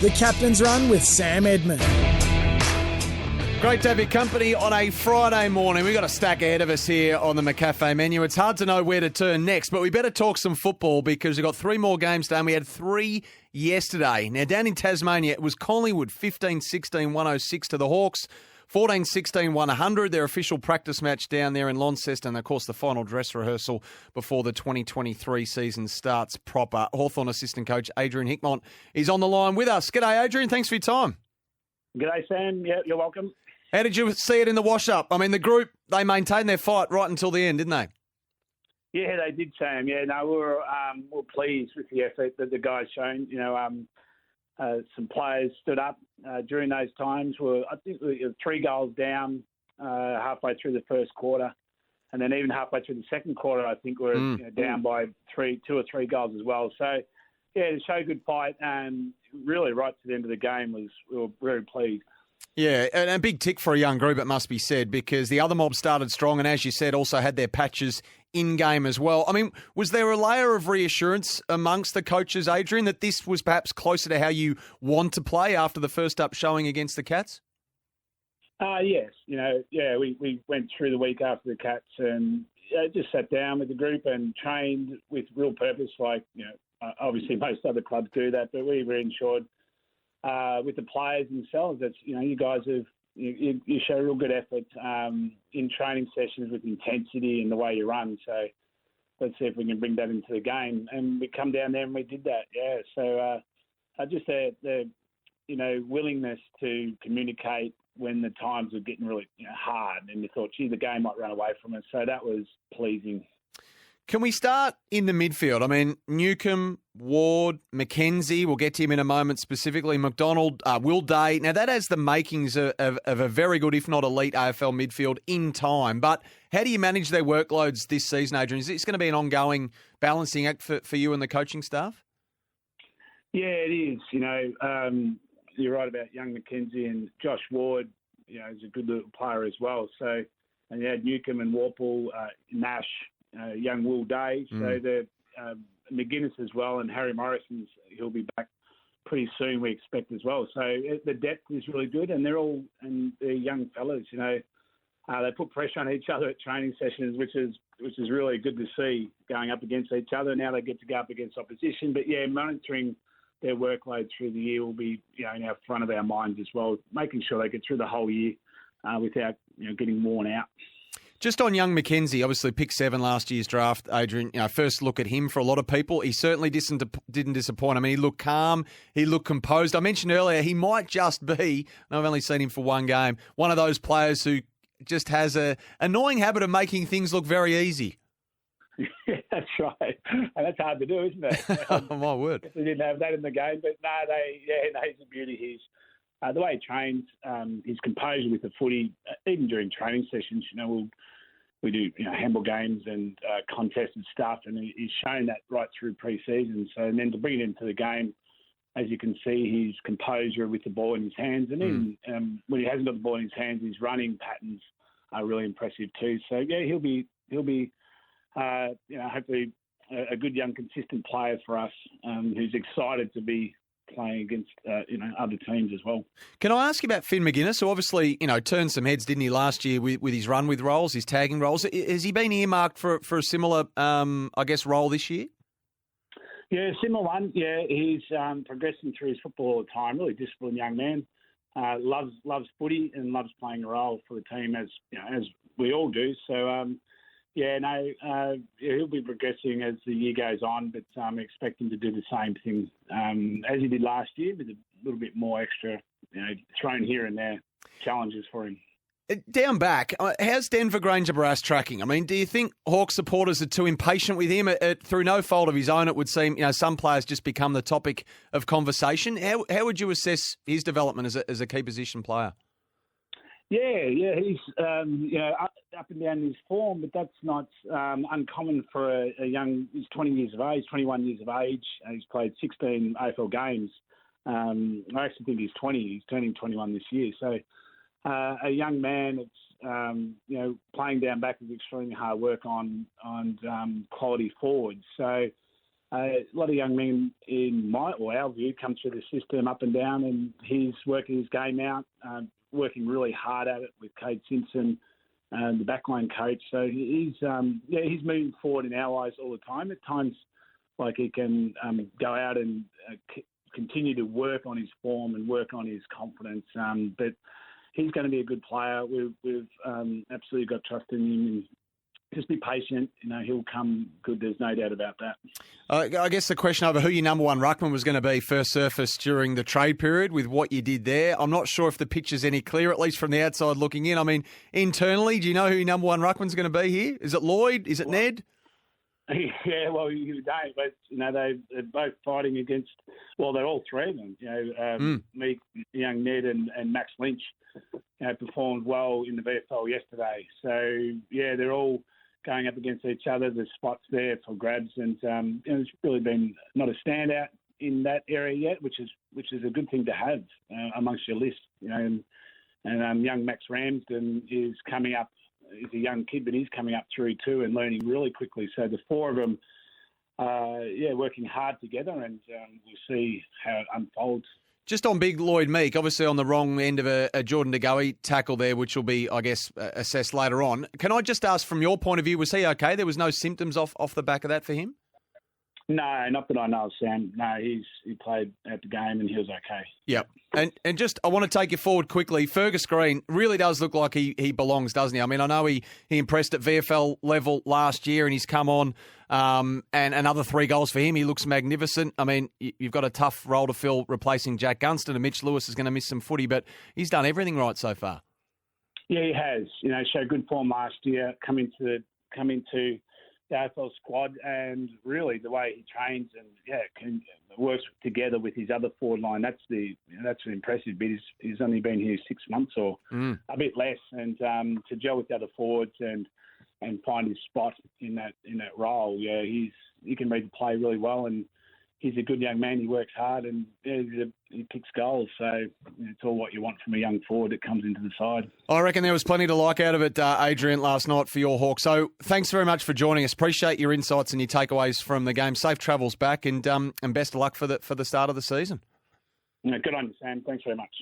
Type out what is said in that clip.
The Captain's Run with Sam Edmund. Great to have your company on a Friday morning. We've got a stack ahead of us here on the McCafe menu. It's hard to know where to turn next, but we better talk some football because we've got 3 more games done. We had 3 yesterday. Now, down in Tasmania, it was Collingwood 15-16, 106 to the Hawks. 14-16, 100, their official practice match down there in Launceston. And, of course, the final dress rehearsal before the 2023 season starts proper. Hawthorn assistant coach Adrian Hickmott is on the line with us. G'day, Adrian. Thanks for your time. G'day, Sam. Yeah, you're welcome. How did you see it in the wash-up? I mean, the group, they maintained their fight right until the end, didn't they? Yeah, they did, Sam. Yeah, no, we were pleased with the effort that the guys shown. You know, some players stood up during those times. I think we were 3 goals down halfway through the first quarter, and then even halfway through the second quarter, I think we were down by 2 or 3 goals as well. So, yeah, to show good fight, and really right to the end of the game we were very pleased. Yeah, and a big tick for a young group, it must be said, because the other mob started strong and, as you said, also had their patches in-game as well. I mean, was there a layer of reassurance amongst the coaches, Adrian, that this was perhaps closer to how you want to play after the first up showing against the Cats? Yes. You know, yeah, we went through the week after the Cats and just sat down with the group and trained with real purpose, like, you know, obviously most other clubs do that, but we reassured with the players themselves that, you know, you guys have you show real good effort in training sessions with intensity and the way you run. So let's see if we can bring that into the game. And we come down there and we did that. Yeah. So just the you know, willingness to communicate when the times were getting really, you know, hard, and you thought, gee, the game might run away from us. So that was pleasing. Can we start in the midfield? I mean, Newcomb, Ward, McKenzie, we'll get to him in a moment specifically, McDonald, Will Day. Now, that has the makings of a very good, if not elite, AFL midfield in time. But how do you manage their workloads this season, Adrian? Is this going to be an ongoing balancing act for you and the coaching staff? Yeah, it is. You know, you're right about young McKenzie, and Josh Ward, you know, is a good little player as well. So, and you had Newcomb and Warple, Nash, young Will Day, so the McGuinness as well, and Harry Morrison's, he'll be back pretty soon, we expect as well. So the depth is really good, and they're young fellas. You know, they put pressure on each other at training sessions, which is really good to see, going up against each other. Now they get to go up against opposition, but yeah, monitoring their workload through the year will be, you know, in our front of our minds as well, making sure they get through the whole year without, you know, getting worn out. Just on young McKenzie, obviously pick 7 last year's draft, Adrian. You know, first look at him for a lot of people. He certainly didn't disappoint. I mean, he looked calm. He looked composed. I mentioned earlier he might just be, and I've only seen him for 1 game, one of those players who just has an annoying habit of making things look very easy. Yeah, that's right. And that's hard to do, isn't it? Oh, my word. We didn't have that in the game, but he's a beauty. He's the way he trains, his composure with the footy, even during training sessions. You know, we do, you know, handball games and contested stuff, and he's shown that right through pre-season. So, and then to bring it into the game, as you can see, his composure with the ball in his hands, and then when he hasn't got the ball in his hands, his running patterns are really impressive too. So yeah, he'll be you know, hopefully a good young consistent player for us, who's excited to be playing against you know, other teams as well. Can I ask you about Finn McGuinness? So obviously, you know, turned some heads, didn't he, last year with his run with roles, his tagging roles. Has he been earmarked for a similar, I guess, role this year? Yeah, similar one. Yeah, he's progressing through his football all the time. Really disciplined young man. Loves footy and loves playing a role for the team, as you know, as we all do. So he'll be progressing as the year goes on, but I'm expecting to do the same thing as he did last year, with a little bit more extra, you know, thrown here and there challenges for him. Down back, how's Denver Granger Barras tracking? I mean, do you think Hawk supporters are too impatient with him? Through no fault of his own, it would seem, you know, some players just become the topic of conversation. How would you assess his development as a key position player? Yeah, he's you know, up and down his form, but that's not uncommon for a young. He's 20 years of age, 21 years of age. He's played 16 AFL games. I actually think he's 20. He's turning 21 this year. So a young man that's you know, playing down back is extremely hard work on quality forwards. So a lot of young men in our view come through the system up and down, and he's working his game out, working really hard at it with Cade Simpson, the backline coach. So he's moving forward in our eyes all the time. At times, like he can go out and continue to work on his form and work on his confidence. But he's going to be a good player. We've absolutely got trust in him. And just be patient. He'll come good. There's no doubt about that. I guess the question over who your number one ruckman was going to be first surfaced during the trade period with what you did there. I'm not sure if the picture's any clearer, at least from the outside looking in. I mean, internally, do you know who your number one ruckman's going to be here? Is it Lloyd? Is it Ned? Yeah, well, you don't, but they're both fighting against. Well, they're all three of them. Me, young Ned, and Max Lynch, performed well in the VFL yesterday. So yeah, they're all going up against each other. There's spots there for grabs, and it's really been not a standout in that area yet, which is a good thing to have amongst your list. And young Max Ramsden is coming up. He's a young kid, but he's coming up through too and learning really quickly. So the four of them, working hard together, and we'll see how it unfolds. Just on big Lloyd Meek, obviously on the wrong end of a Jordan De Goey tackle there, which will be, I guess, assessed later on. Can I just ask, from your point of view, was he okay? There was no symptoms off the back of that for him? No, not that I know of, Sam. No, he played at the game and he was okay. Yep. And just, I want to take you forward quickly. Fergus Green really does look like he belongs, doesn't he? I mean, I know he impressed at VFL level last year and he's come on and another 3 goals for him. He looks magnificent. I mean, you've got a tough role to fill replacing Jack Gunston, and Mitch Lewis is going to miss some footy, but he's done everything right so far. Yeah, he has. Showed good form last year, come into the AFL squad, and really the way he trains and works together with his other forward line. That's an impressive bit. He's only been here 6 months or a bit less, and to gel with the other forwards and find his spot in that role. Yeah, he can read the play really well, and he's a good young man. He works hard, and he picks goals. So it's all what you want from a young forward that comes into the side. I reckon there was plenty to like out of it, Adrian, last night for your Hawks. So thanks very much for joining us. Appreciate your insights and your takeaways from the game. Safe travels back, and best of luck for the start of the season. Good on you, Sam. Thanks very much.